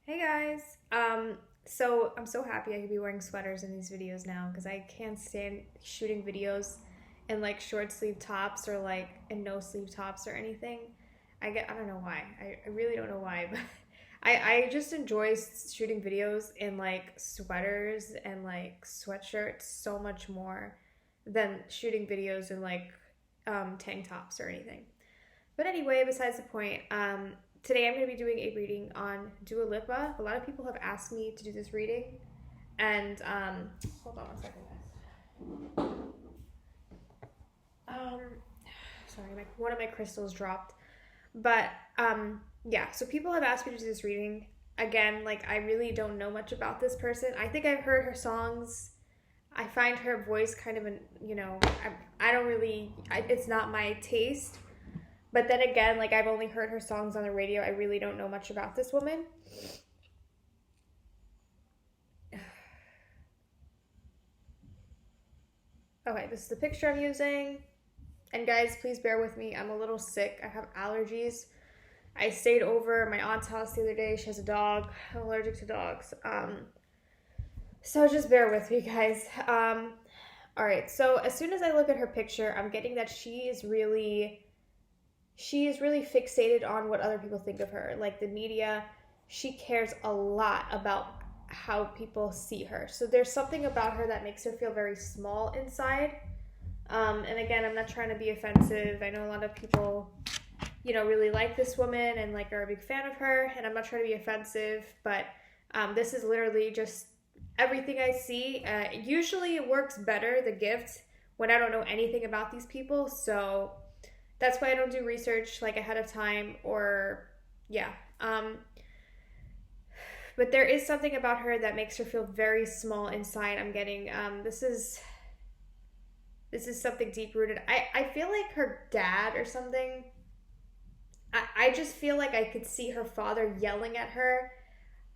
Hey guys. So I'm so happy I could be wearing sweaters in these videos now because I can't stand shooting videos in like short sleeve tops or like in no sleeve tops or anything. I don't know why. I really don't know why, but I just enjoy shooting videos in like sweaters and like sweatshirts so much more than shooting videos in like tank tops or anything. But anyway, besides the point, today I'm going to be doing a reading on Dua Lipa. A lot of people have asked me to do this reading, and hold on one second, guys. Um, sorry, one of my crystals dropped. But yeah, so people have asked me to do this reading. Again, like I really don't know much about this person. I think I've heard her songs. I find her voice kind of I don't really. It's not my taste. But then again, like I've only heard her songs on the radio. I really don't know much about this woman. Okay, this is the picture I'm using. And guys, please bear with me. I'm a little sick. I have allergies. I stayed over at my aunt's house the other day. She has a dog. I'm allergic to dogs. So just bear with me, guys. All right. So as soon as I look at her picture, I'm getting that she is really fixated on what other people think of her. Like the media, she cares a lot about how people see her. So there's something about her that makes her feel very small inside. And again, I'm not trying to be offensive. I know a lot of people, really like this woman and like are a big fan of her. And I'm not trying to be offensive, but this is literally just everything I see. Usually it works better, the gift, when I don't know anything about these people. So that's why I don't do research like ahead of time or yeah. But there is something about her that makes her feel very small inside. I'm getting this is something deep rooted. I feel like her dad or something. I just feel like I could see her father yelling at her.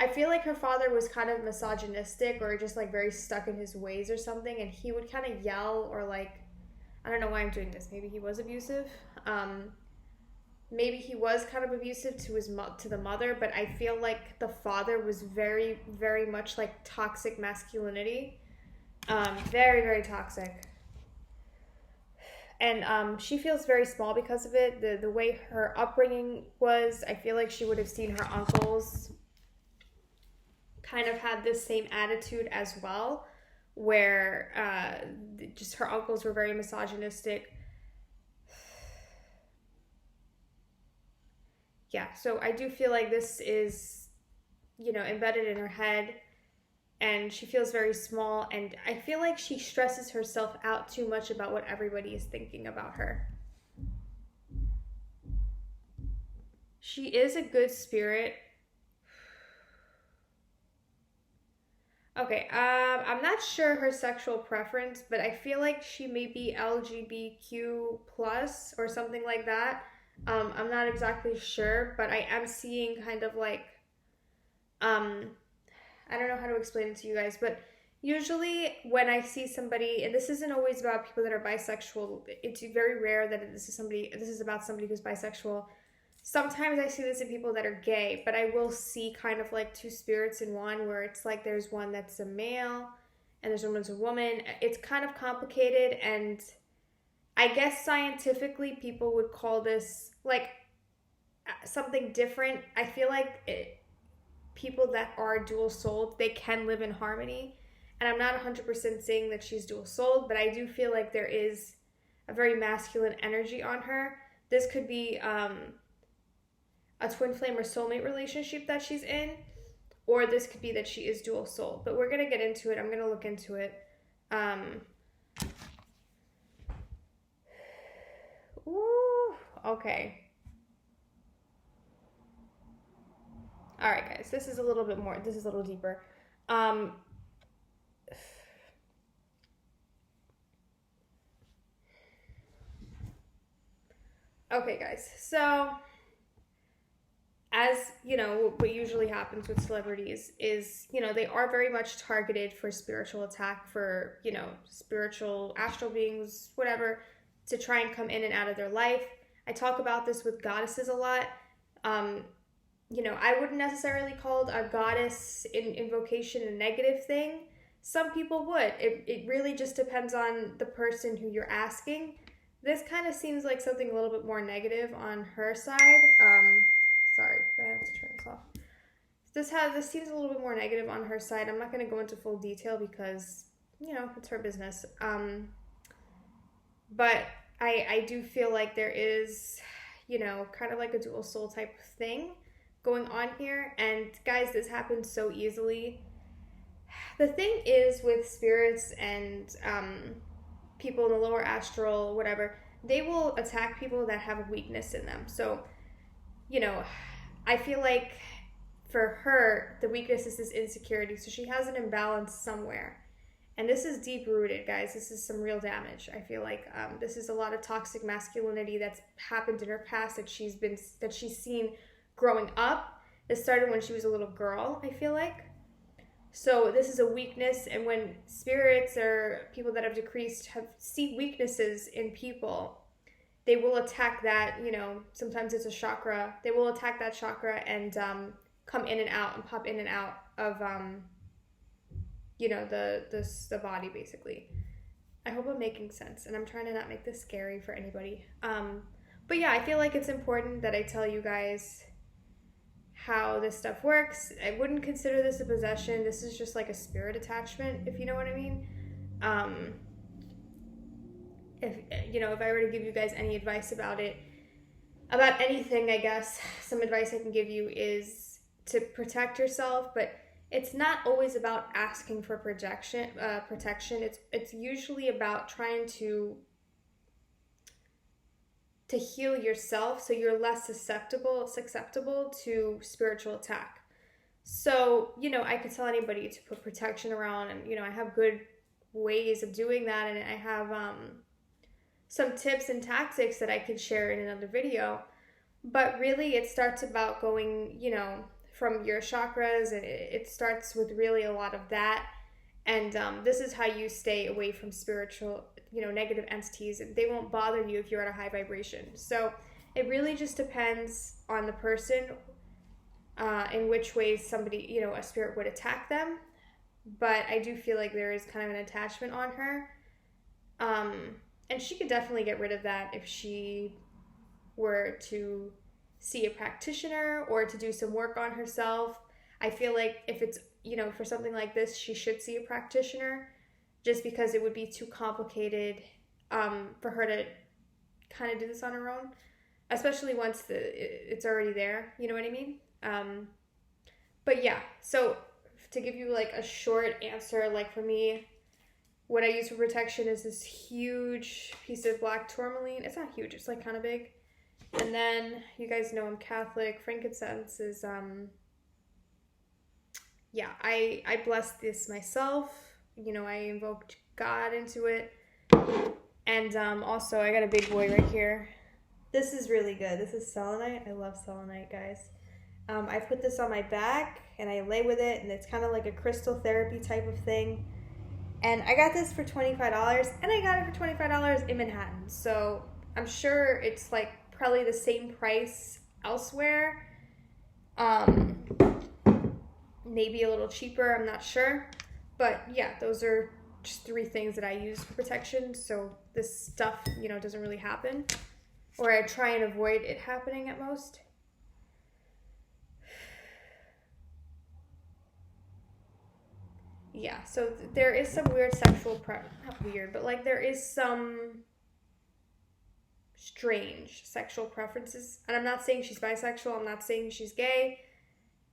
I feel like her father was kind of misogynistic or just like very stuck in his ways or something, and he would kind of yell or like I don't know why I'm doing this. Maybe he was abusive. Maybe he was kind of abusive to to the mother, but I feel like the father was very, very much like toxic masculinity. Very, very toxic. And she feels very small because of it. The way her upbringing was, I feel like she would have seen her uncles kind of had this same attitude as well, where just her uncles were very misogynistic. Yeah, so I do feel like this is, embedded in her head, and she feels very small, and I feel like she stresses herself out too much about what everybody is thinking about her. She is a good spirit. Okay, I'm not sure her sexual preference, but I feel like she may be LGBTQ plus or something like that. I'm not exactly sure, but I am seeing kind of like, um, I don't know how to explain it to you guys, but usually when I see somebody, and this isn't always about people that are bisexual, it's very rare that this is about somebody who's bisexual. Sometimes I see this in people that are gay, but I will see kind of like two spirits in one where it's like there's one that's a male and there's one that's a woman. It's kind of complicated, and I guess scientifically people would call this like something different. I feel like people that are dual souled, they can live in harmony. And I'm not 100% saying that she's dual souled, but I do feel like there is a very masculine energy on her. This could be a twin flame or soulmate relationship that she's in, or this could be that she is dual soul. But we're gonna get into it. I'm gonna look into it. Ooh, okay. All right, guys. This is a little bit more. This is a little deeper. Um, okay, guys. So as what usually happens with celebrities is they are very much targeted for spiritual attack, for spiritual astral beings, whatever, to try and come in and out of their life. I talk about this with goddesses a lot. I wouldn't necessarily call a goddess in invocation a negative thing. Some people would. It really just depends on the person who you're asking. This kind of seems like something a little bit more negative on her side. Sorry, I have to turn this off. This seems a little bit more negative on her side. I'm not going to go into full detail because, it's her business. But I do feel like there is, kind of like a dual soul type thing going on here. And guys, this happens so easily. The thing is with spirits and people in the lower astral, whatever, they will attack people that have a weakness in them. So, I feel like for her, the weakness is this insecurity. So she has an imbalance somewhere. And this is deep rooted, guys. This is some real damage. I feel like this is a lot of toxic masculinity that's happened in her past that she's seen growing up. It started when she was a little girl, I feel like. So this is a weakness, and when spirits or people that have decreased see weaknesses in people, they will attack that, sometimes it's a chakra. They will attack that chakra and come in and out and pop in and out of, the body, basically. I hope I'm making sense, and I'm trying to not make this scary for anybody. But yeah, I feel like it's important that I tell you guys how this stuff works. I wouldn't consider this a possession. This is just like a spirit attachment, if you know what I mean. If I were to give you guys any advice about anything, I guess some advice I can give you is to protect yourself, but it's not always about asking for protection. It's usually about trying to heal yourself so you're less susceptible to spiritual attack. So, I could tell anybody to put protection around, and, I have good ways of doing that, and I have some tips and tactics that I could share in another video. But really, it starts about going, from your chakras, and it starts with really a lot of that. And this is how you stay away from spiritual, negative entities. They won't bother you if you're at a high vibration. So it really just depends on the person, in which ways somebody, a spirit would attack them. But I do feel like there is kind of an attachment on her. And she could definitely get rid of that if she were to see a practitioner or to do some work on herself. I feel like if it's, for something like this, she should see a practitioner, just because it would be too complicated for her to kind of do this on her own, especially once it's already there, you know what I mean? But yeah, so to give you like a short answer, like for me, what I use for protection is this huge piece of black tourmaline. It's not huge, it's like kind of big. And then, you guys know I'm Catholic. Frankincense is, I bless this myself. I invoked God into it. And also, I got a big boy right here. This is really good. This is selenite. I love selenite, guys. I put this on my back, and I lay with it, and it's kind of like a crystal therapy type of thing. And I got this for $25, and I got it for $25 in Manhattan. So I'm sure it's like probably the same price elsewhere. Maybe a little cheaper, I'm not sure. But yeah, those are just 3 things that I use for protection. So this stuff, doesn't really happen. Or I try and avoid it happening at most. Yeah, so there is some weird sexual not weird, but like there is some strange sexual preferences. And I'm not saying she's bisexual, I'm not saying she's gay.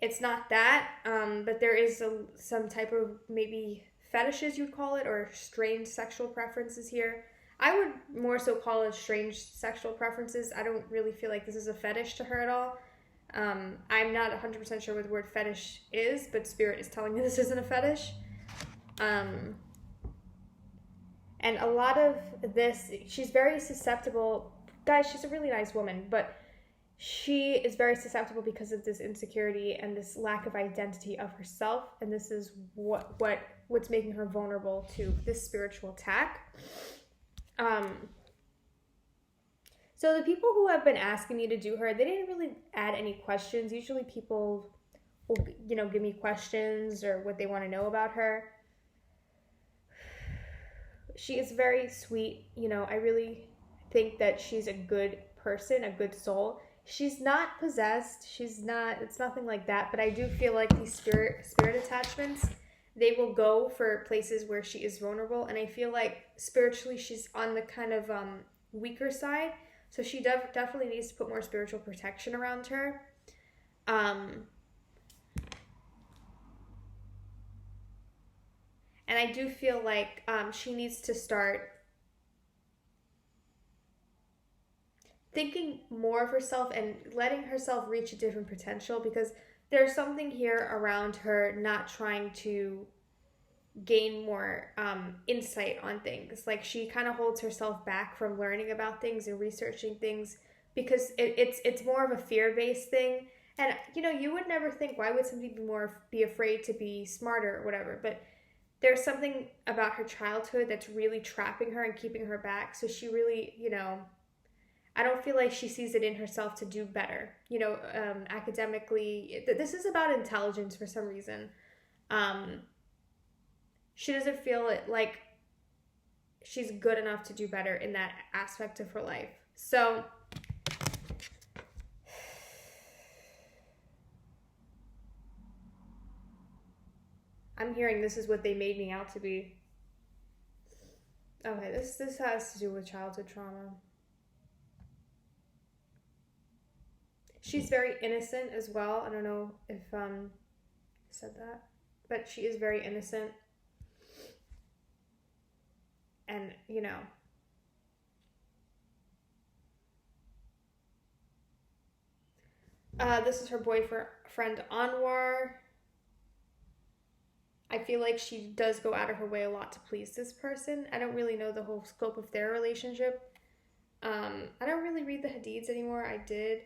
It's not that, but there is some type of maybe fetishes you'd call it, or strange sexual preferences here. I would more so call it strange sexual preferences. I don't really feel like this is a fetish to her at all. I'm not 100% sure what the word fetish is, but Spirit is telling me this isn't a fetish. And a lot of this, she's very susceptible. Guys, she's a really nice woman, but she is very susceptible because of this insecurity and this lack of identity of herself. And this is what's making her vulnerable to this spiritual attack. So the people who have been asking me to do her, they didn't really add any questions. Usually people will, give me questions or what they want to know about her. She is very sweet. I really think that she's a good person, a good soul. She's not possessed. It's nothing like that, but I do feel like these spirit attachments, they will go for places where she is vulnerable, and I feel like spiritually she's on the kind of weaker side. So she definitely needs to put more spiritual protection around her. And I do feel like she needs to start thinking more of herself and letting herself reach a different potential, because there's something here around her not trying to gain more insight on things. Like she kind of holds herself back from learning about things and researching things because it's more of a fear-based thing. And you would never think, why would somebody be afraid to be smarter or whatever, but there's something about her childhood that's really trapping her and keeping her back. So she really, I don't feel like she sees it in herself to do better, academically. This is about intelligence for some reason. She doesn't feel it like she's good enough to do better in that aspect of her life. So I'm hearing this is what they made me out to be. Okay, this has to do with childhood trauma. She's very innocent as well. I don't know if I said that, but she is very innocent. And, this is her boyfriend, Anwar. I feel like she does go out of her way a lot to please this person. I don't really know the whole scope of their relationship. I don't really read the Hadiths anymore. I did.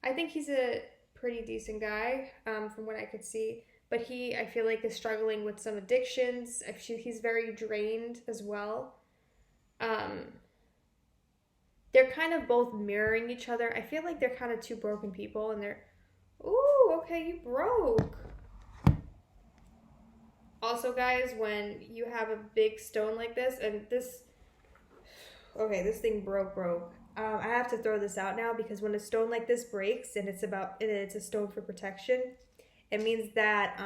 I think he's a pretty decent guy, from what I could see. But I feel like, is struggling with some addictions. He's very drained as well. They're kind of both mirroring each other. I feel like they're kind of two broken people, and they're... Ooh, okay, you broke. Also, guys, when you have a big stone like this, and this... Okay, this thing broke. I have to throw this out now, because when a stone like this breaks, and it's a stone for protection, it means that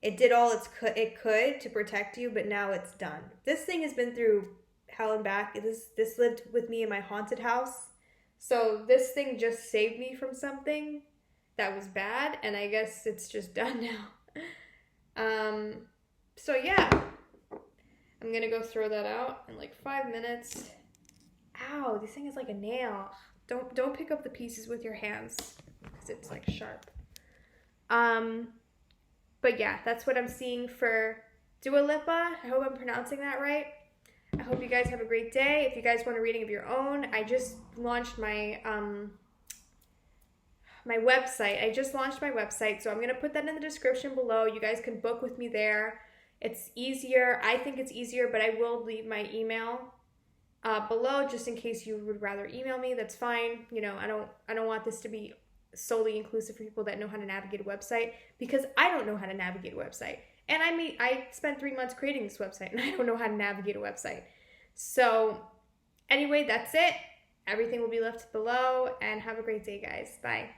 it did all it could to protect you, but now it's done. This thing has been through hell and back. This lived with me in my haunted house. So this thing just saved me from something that was bad, and I guess it's just done now. So yeah. I'm gonna go throw that out in like 5 minutes. Ow, this thing is like a nail. Don't pick up the pieces with your hands, because it's like sharp. But yeah, that's what I'm seeing for Dua Lipa. I hope I'm pronouncing that right. I hope you guys have a great day. If you guys want a reading of your own, I just launched my website. I just launched my website, so I'm gonna put that in the description below. You guys can book with me there. It's easier. I think it's easier, but I will leave my email below just in case you would rather email me. That's fine. I don't want this to be solely inclusive for people that know how to navigate a website, because I don't know how to navigate a website. And I spent 3 months creating this website, and I don't know how to navigate a website. So anyway, that's it. Everything will be left below, and have a great day, guys. Bye.